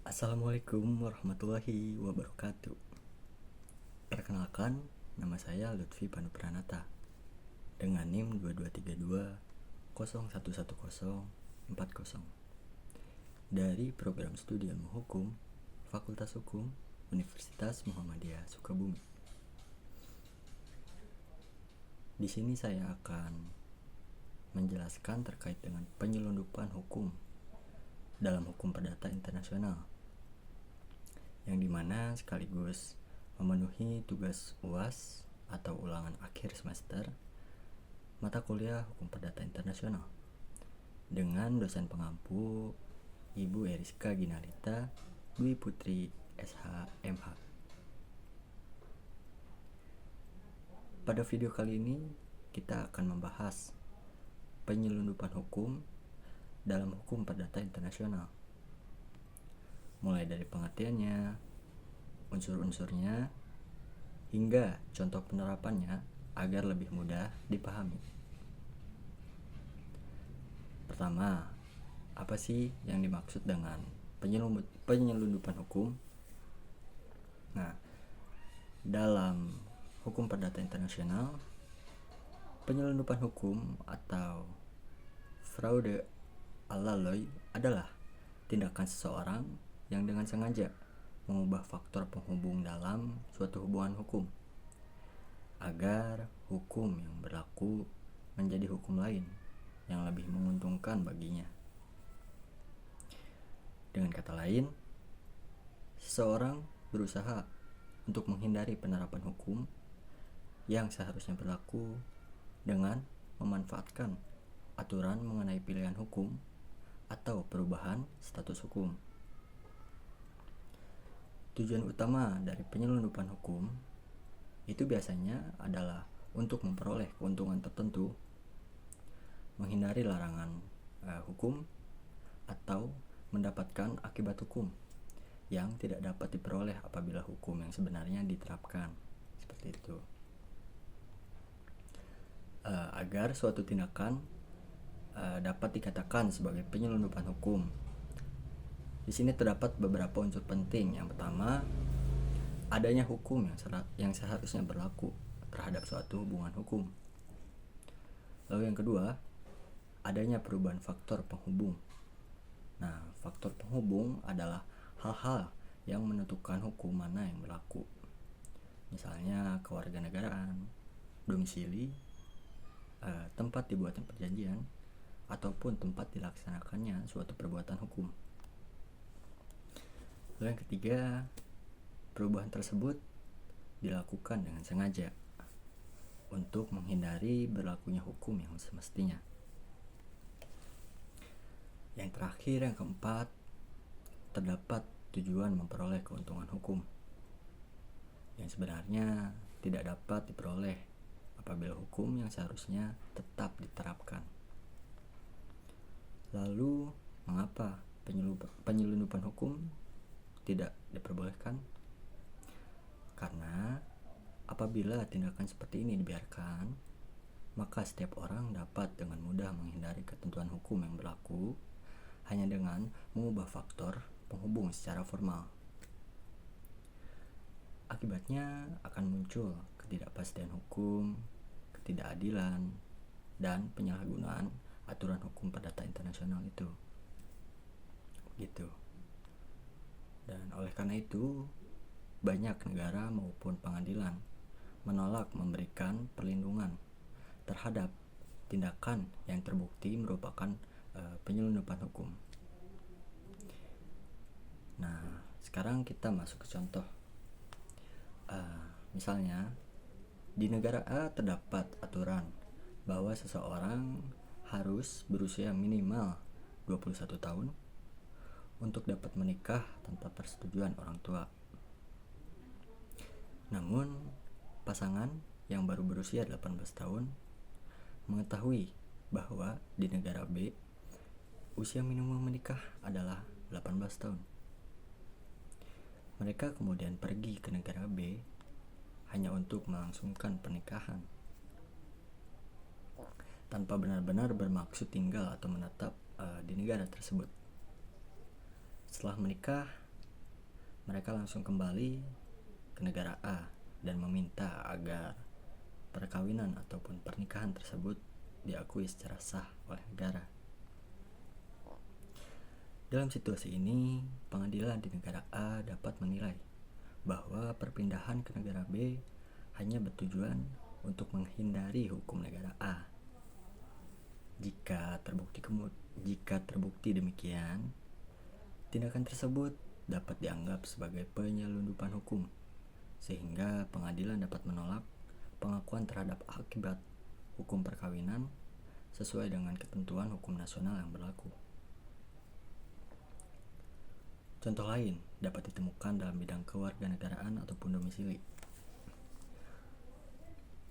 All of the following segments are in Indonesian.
Assalamualaikum warahmatullahi wabarakatuh. Perkenalkan, nama saya Lutfi Panupranata dengan NIM 2232 011040 dari program studi ilmu hukum Fakultas Hukum Universitas Muhammadiyah Sukabumi. Di sini saya akan menjelaskan terkait dengan penyelundupan hukum dalam hukum perdata internasional, yang dimana sekaligus memenuhi tugas UAS atau ulangan akhir semester mata kuliah hukum perdata internasional dengan dosen pengampu Ibu Eriska Ginalita Dwi Putri SH.MH. Pada video kali ini kita akan membahas penyelundupan hukum dalam hukum perdata internasional, mulai dari pengertiannya, unsur-unsurnya, hingga contoh penerapannya agar lebih mudah dipahami. Pertama, apa sih yang dimaksud dengan penyelundupan hukum? Nah, dalam hukum perdata internasional, penyelundupan hukum atau fraude ala loi adalah tindakan seseorang yang dengan sengaja mengubah faktor penghubung dalam suatu hubungan hukum agar hukum yang berlaku menjadi hukum lain yang lebih menguntungkan baginya. Dengan kata lain, seseorang berusaha untuk menghindari penerapan hukum yang seharusnya berlaku dengan memanfaatkan aturan mengenai pilihan hukum atau perubahan status hukum. Tujuan utama dari penyelundupan hukum itu biasanya adalah untuk memperoleh keuntungan tertentu, menghindari larangan hukum, atau mendapatkan akibat hukum yang tidak dapat diperoleh apabila hukum yang sebenarnya diterapkan. Seperti itu. Agar suatu tindakan dapat dikatakan sebagai penyelundupan hukum, di sini terdapat beberapa unsur penting. Yang pertama, adanya hukum yang seharusnya berlaku terhadap suatu hubungan hukum. Lalu yang kedua, adanya perubahan faktor penghubung. Nah, faktor penghubung adalah hal-hal yang menentukan hukum mana yang berlaku. Misalnya kewarganegaraan, domisili, tempat dibuatnya perjanjian, ataupun tempat dilaksanakannya suatu perbuatan hukum. Lalu yang ketiga, perubahan tersebut dilakukan dengan sengaja untuk menghindari berlakunya hukum yang semestinya. Yang terakhir, yang keempat, terdapat tujuan memperoleh keuntungan hukum yang sebenarnya tidak dapat diperoleh apabila hukum yang seharusnya tetap diterapkan. Lalu, mengapa penyelundupan hukum tidak diperbolehkan? Karena apabila tindakan seperti ini dibiarkan, maka setiap orang dapat dengan mudah menghindari ketentuan hukum yang berlaku hanya dengan mengubah faktor penghubung secara formal. Akibatnya akan muncul ketidakpastian hukum, ketidakadilan, dan penyalahgunaan aturan hukum perdata internasional itu. Gitu. Dan oleh karena itu, banyak negara maupun pengadilan menolak memberikan perlindungan terhadap tindakan yang terbukti merupakan penyelundupan hukum. Nah, sekarang kita masuk ke contoh. Misalnya, di negara A terdapat aturan bahwa seseorang harus berusia minimal 21 tahun untuk dapat menikah tanpa persetujuan orang tua. Namun, pasangan yang baru berusia 18 tahun mengetahui bahwa di negara B usia minimum menikah adalah 18 tahun. Mereka kemudian pergi ke negara B hanya untuk melangsungkan pernikahan tanpa benar-benar bermaksud tinggal atau menetap di negara tersebut. Setelah menikah, mereka langsung kembali ke negara A dan meminta agar perkawinan ataupun pernikahan tersebut diakui secara sah oleh negara. Dalam situasi ini, pengadilan di negara A dapat menilai bahwa perpindahan ke negara B hanya bertujuan untuk menghindari hukum negara A. Jika terbukti demikian, tindakan tersebut dapat dianggap sebagai penyelundupan hukum, sehingga pengadilan dapat menolak pengakuan terhadap akibat hukum perkawinan sesuai dengan ketentuan hukum nasional yang berlaku. Contoh lain dapat ditemukan dalam bidang kewarganegaraan ataupun domisili.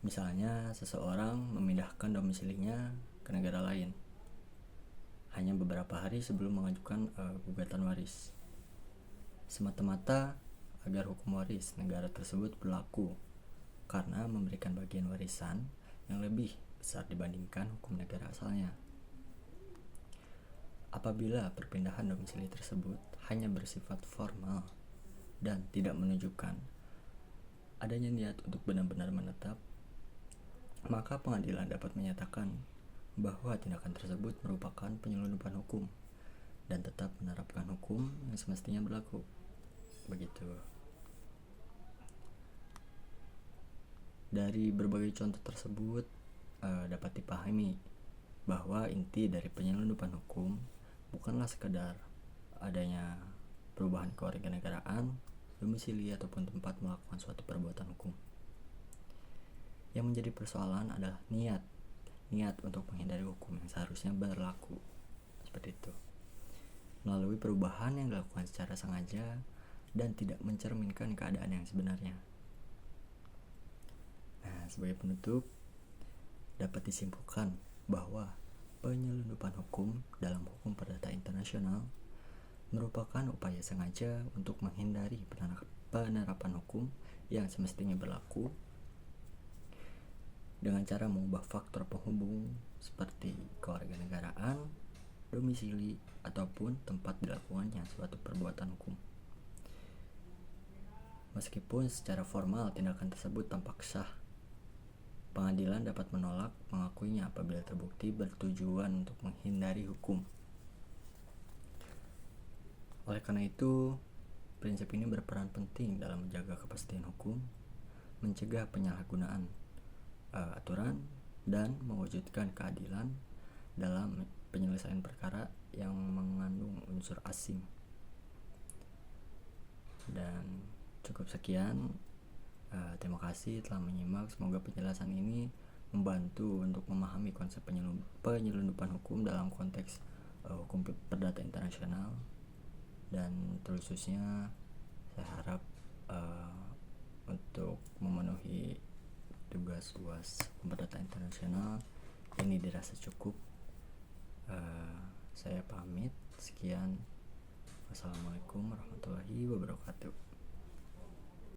Misalnya, seseorang memindahkan domisilinya ke negara lain hanya beberapa hari sebelum mengajukan gugatan waris, semata-mata agar hukum waris negara tersebut berlaku karena memberikan bagian warisan yang lebih besar dibandingkan hukum negara asalnya. Apabila perpindahan domisili tersebut hanya bersifat formal dan tidak menunjukkan adanya niat untuk benar-benar menetap, maka pengadilan dapat menyatakan bahwa tindakan tersebut merupakan penyelundupan hukum dan tetap menerapkan hukum yang semestinya berlaku. Begitu. Dari berbagai contoh tersebut dapat dipahami bahwa inti dari penyelundupan hukum bukanlah sekedar adanya perubahan kewarganegaraan, domisili ataupun tempat melakukan suatu perbuatan hukum. Yang menjadi persoalan adalah niat untuk menghindari hukum yang seharusnya berlaku. Seperti itu. Melalui perubahan yang dilakukan secara sengaja dan tidak mencerminkan keadaan yang sebenarnya. Nah, sebagai penutup, dapat disimpulkan bahwa penyelundupan hukum dalam hukum perdata internasional merupakan upaya sengaja untuk menghindari penerapan hukum yang semestinya berlaku dengan cara mengubah faktor penghubung seperti kewarganegaraan, domisili, ataupun tempat dilakukannya suatu perbuatan hukum. Meskipun secara formal tindakan tersebut tampak sah, pengadilan dapat menolak mengakuinya apabila terbukti bertujuan untuk menghindari hukum. Oleh karena itu, prinsip ini berperan penting dalam menjaga kepastian hukum, mencegah penyalahgunaan aturan, dan mewujudkan keadilan dalam penyelesaian perkara yang mengandung unsur asing. Dan cukup sekian. Terima kasih telah menyimak. Semoga penjelasan ini membantu untuk memahami konsep penyelundupan hukum dalam konteks hukum perdata internasional. Dan terkhususnya saya harap untuk memenuhi tugas UAS hukum perdata internasional ini dirasa cukup. Saya pamit. Sekian. Wassalamualaikum warahmatullahi wabarakatuh.